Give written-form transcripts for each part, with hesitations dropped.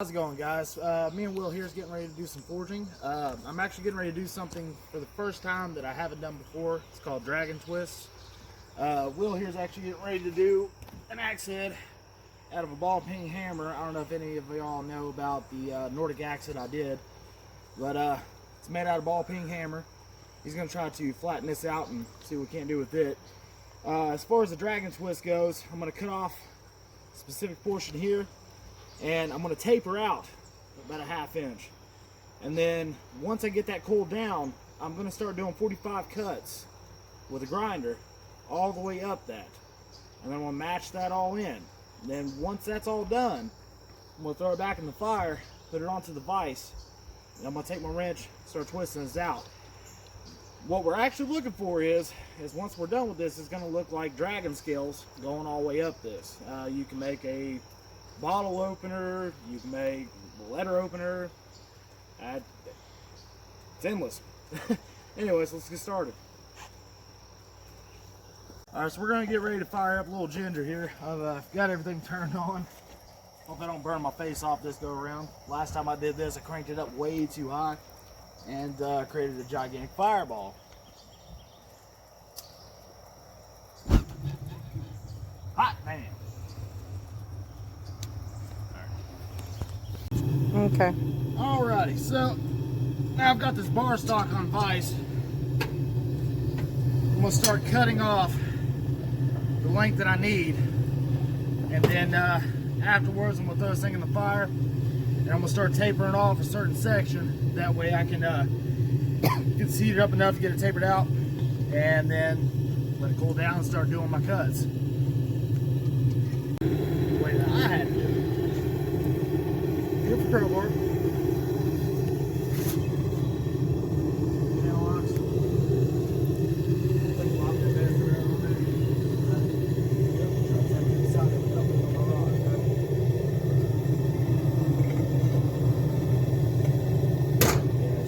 How's it going, guys? Me and Will here is getting ready to do some forging. I'm actually getting ready to do something for the first time that I haven't done before. It's called dragon twists. Will here is actually getting ready to do an axe head out of a ball peen hammer. I don't know if any of y'all know about the Nordic axe head I did, but it's made out of ball peen hammer. He's going to try to flatten this out and see what we can do with it. As far as the dragon twist goes, I'm going to cut off a specific portion here, and I'm going to taper out about a ½ inch. And then once I get that cooled down, I'm going to start doing 45 cuts with a grinder all the way up that. And then I'm going to match that all in. And then once that's all done, I'm going to throw it back in the fire, put it onto the vise, and I'm going to take my wrench, start twisting this out. What we're actually looking for is once we're done with this, it's going to look like dragon scales going all the way up this. You can make a bottle opener, you can make a letter opener. It's endless. Anyways, let's get started. Alright, so we're going to get ready to fire up a little ginger here. I've got everything turned on. Hope I don't burn my face off this go around. Last time I did this, I cranked it up way too high and created a gigantic fireball. Hot man. Okay. Alrighty, so now I've got this bar stock on vise. I'm gonna start cutting off the length that I need, and then afterwards I'm gonna throw this thing in the fire, and I'm gonna start tapering off a certain section. That way I can get it heated up enough to get it tapered out, and then let it cool down and start doing my cuts the way that I had to do it. Here for crowbar.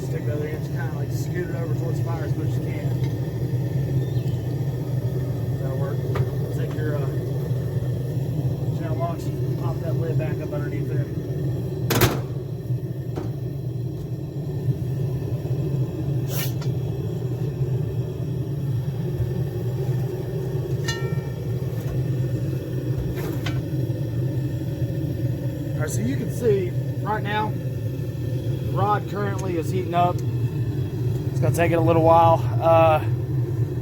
Stick the other end, kind of like scoot it over towards the fire as much as you can. That'll work. Take your channel locks, pop that lid back up underneath there. Alright, so you can see right now the rod currently is heating up. It's going to take it a little while.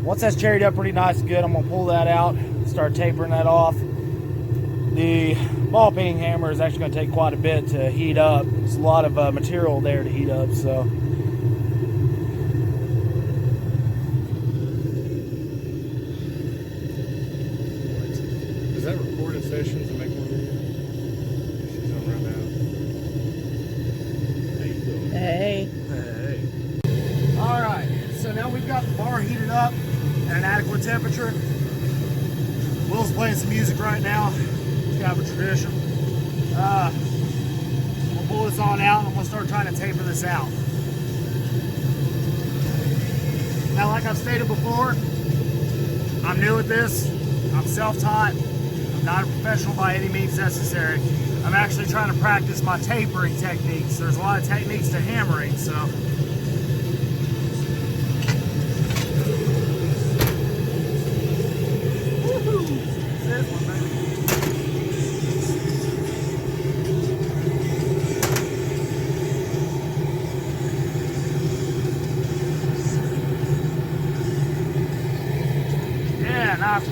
Once that's cherried up pretty nice and good, I'm going to pull that out, start tapering that off. The ball peen hammer is actually going to take quite a bit to heat up. There's a lot of material there to heat up, so. Is that recorded sessions and make one video? She's on right now. How you doing? Hey. Hey. Alright, so now we've got the bar heated up at an adequate temperature. Will's playing some music right now. It's kind of a tradition. We'll pull this on out and we'll start trying to taper this out. Now, like I've stated before, I'm new at this. I'm self-taught. I'm not a professional by any means necessary. I'm actually trying to practice my tapering techniques. There's a lot of techniques to hammering, so. Yeah, nice.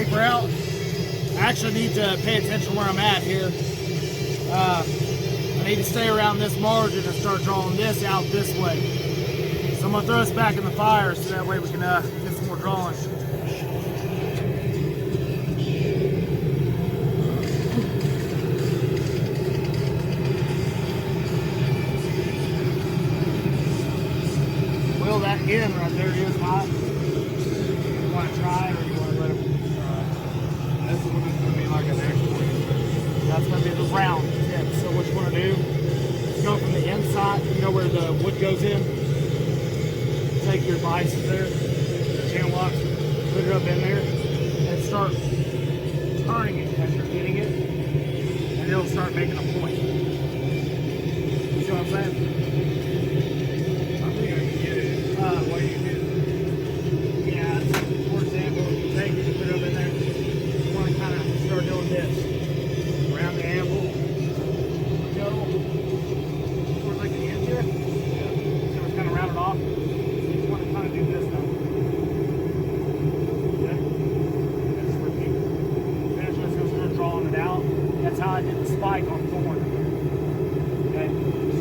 taper out. I actually need to pay attention where I'm at here. I need to stay around this margin and start drawing this out this way. So I'm gonna throw this back in the fire so that way we can get some more drawing. Will that end right there is hot. You want to try it or you want to let it? This is what it's going to be like an actual inspection. That's going to be the round tip. So what you want to do is go from the inside, you know where the wood goes in. Take your vices there, the channel locks, put it up in there, and start turning it as you're hitting it, and it'll start making a point. You see what I'm saying? I think I can get it. What do you do? Yeah, for example, if you take it and put it up in there, you want to kind of start doing this. Around the anvil, go towards like the end here. So it's kind of rounded off. So you just want to kind of do this now. Okay? And just repeat. Eventually it's going to start drawing it out. That's how I did the spike on thorn. Okay?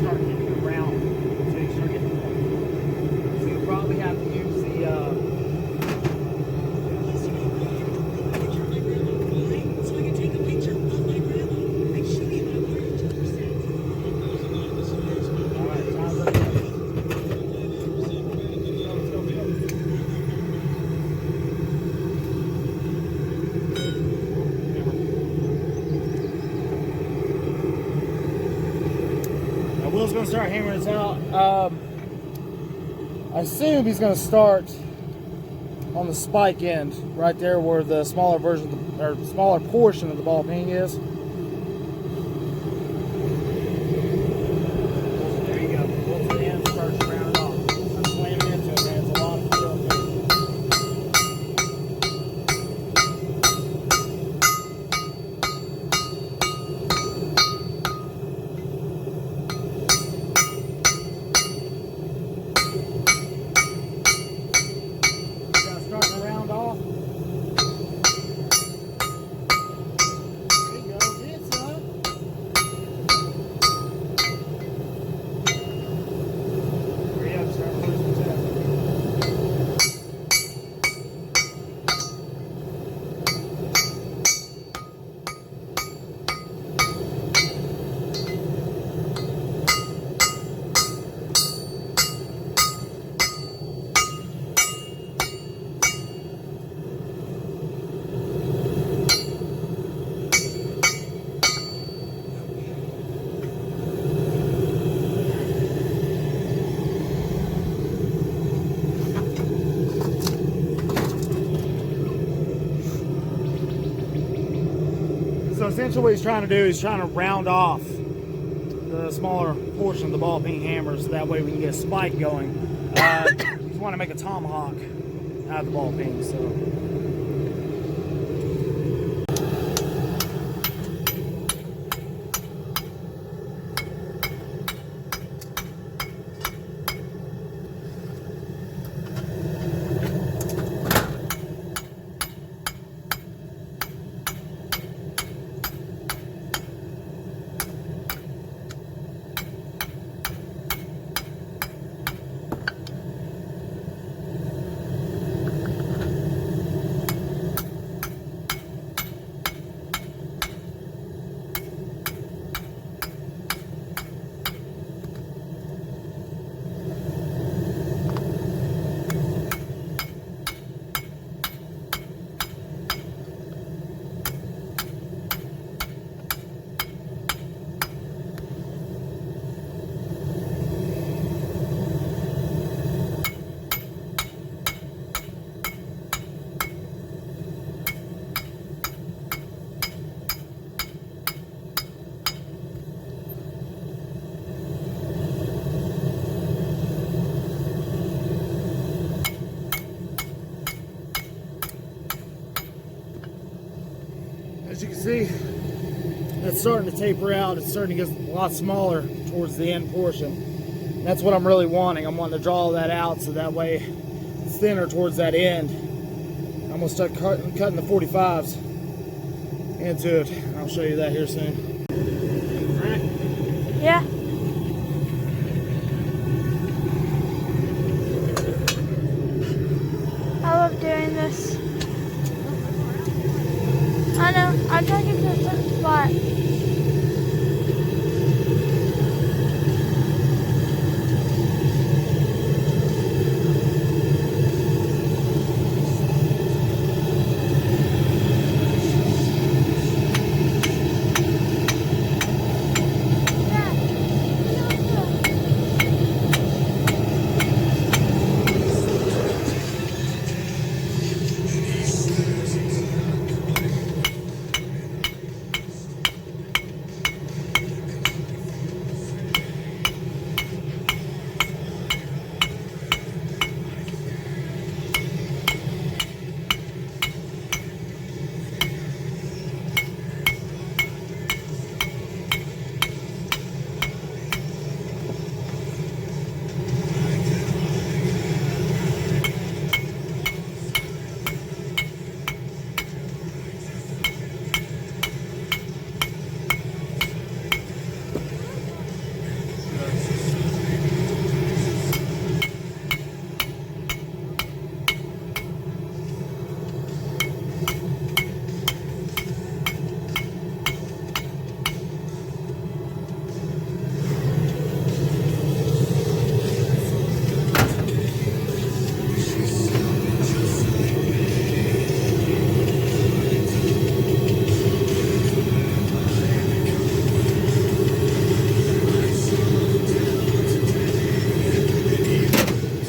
Start hitting it around. So you start getting the point. So you probably have to use the Will's going to start hammering this out. I assume he's going to start on the spike end, right there where the smaller version of the, or smaller portion of the ball peen is. There you go. Pulls it in, starts to round it off. I'm slamming into it, man. It's a lot of feel there. So essentially what he's trying to do is trying to round off the smaller portion of the ball peen hammer so that way we can get a spike going. You just want to make a tomahawk out of the ball peen. So. As you can see, that's starting to taper out. It's starting to get a lot smaller towards the end portion. And that's what I'm really wanting. I'm wanting to draw that out so that way it's thinner towards that end. I'm gonna start cutting the 45s into it. I'll show you that here soon. Ready? Yeah. I love doing this. I know. I'm trying to get to a certain spot.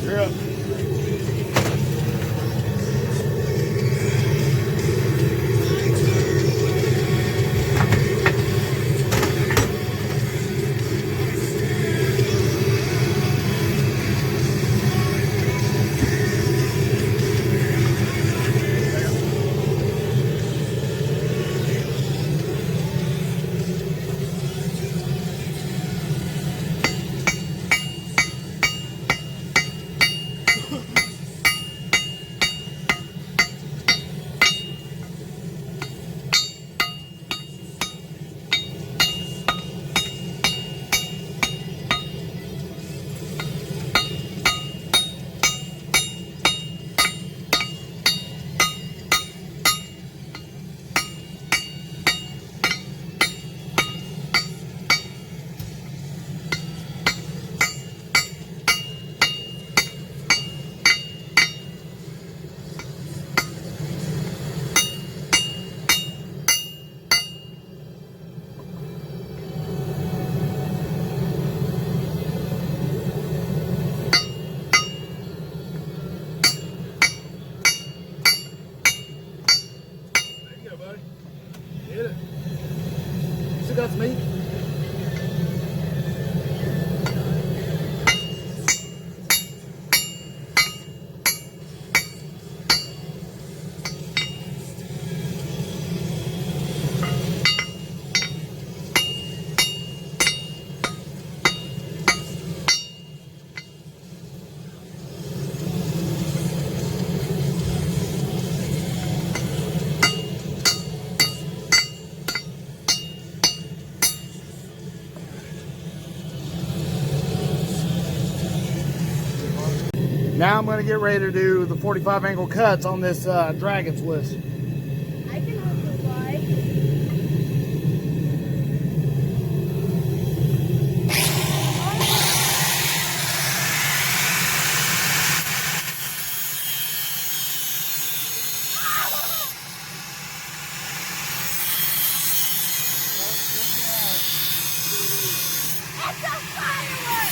You're up. There you go, buddy. Hit it. Still got some meat. Now I'm going to get ready to do the 45 angle cuts on this Dragon Twist. I can hold the light. It's a firework!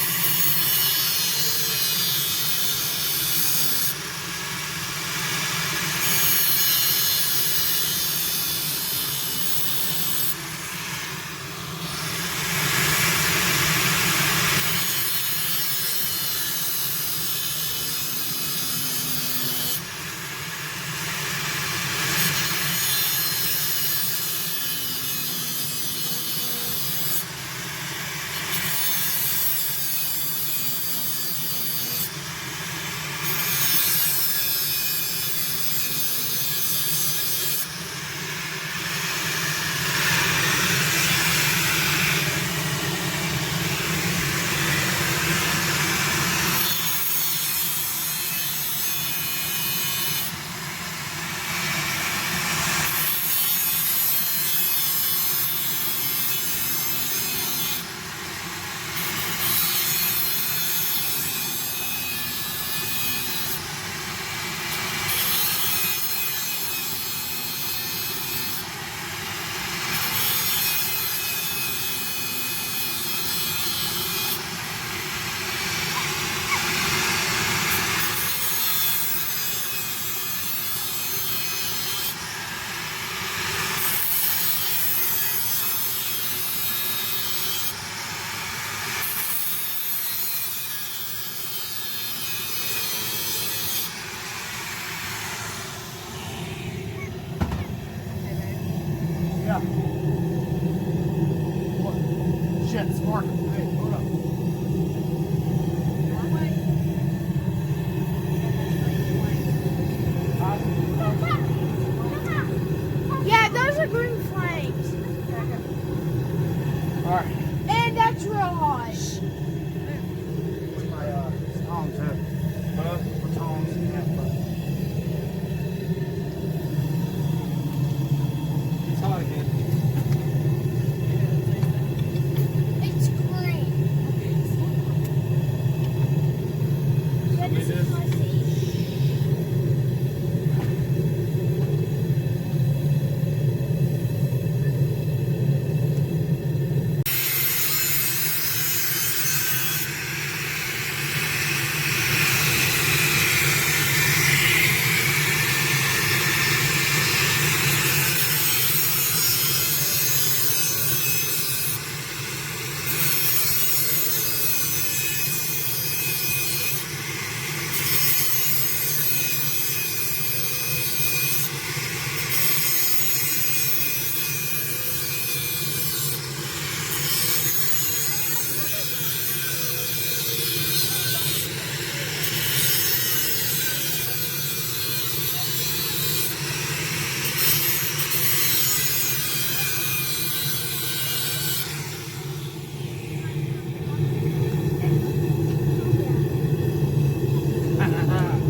Yeah. What? Shit, it's marking. Hey, hold up. Yeah, those are green flames. Alright. And that's Raj. Where's my tongs at? My tongs and that button. It's hot again. It's green. Yeah, this is my seat.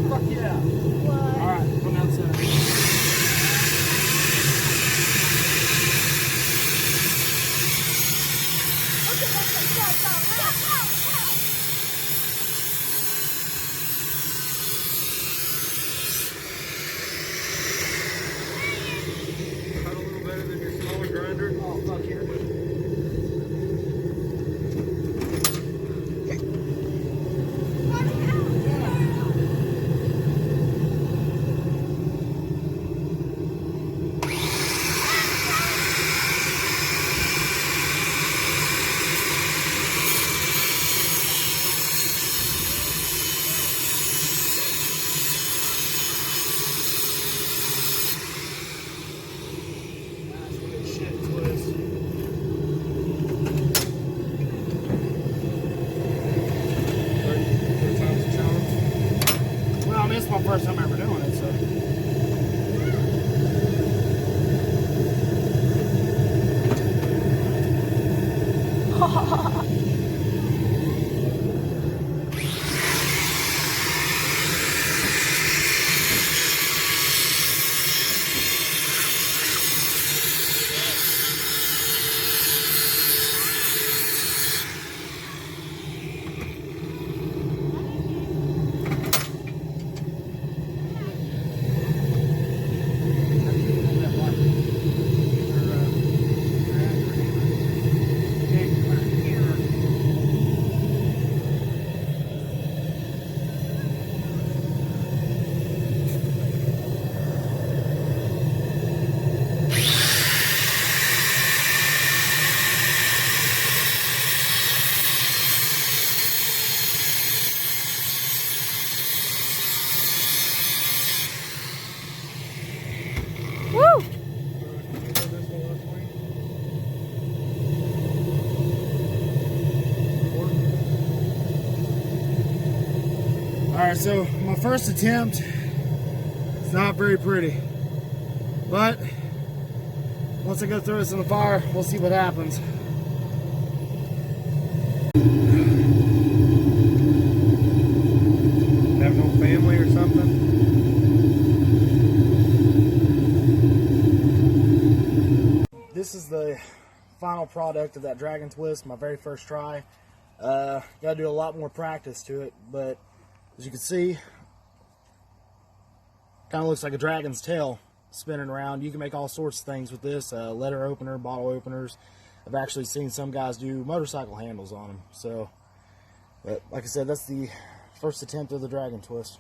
Fuck yeah. What? Alright, come outside. Okay, let's go, go. Cut a little better than your smaller grinder. Oh, fuck yeah. Shit, twist. Third time's a charm. Well, I mean, it's my first time ever doing it, so. Woo! Alright, so my first attempt is not very pretty. But once I go throw this in the fire, we'll see what happens. Have no family or something? This is the final product of that Dragon Twist, my very first try. Gotta do a lot more practice to it, but as you can see, kind of looks like a dragon's tail spinning around. You can make all sorts of things with this, letter opener, bottle openers. I've actually seen some guys do motorcycle handles on them. So, but like I said, that's the first attempt of the Dragon Twist.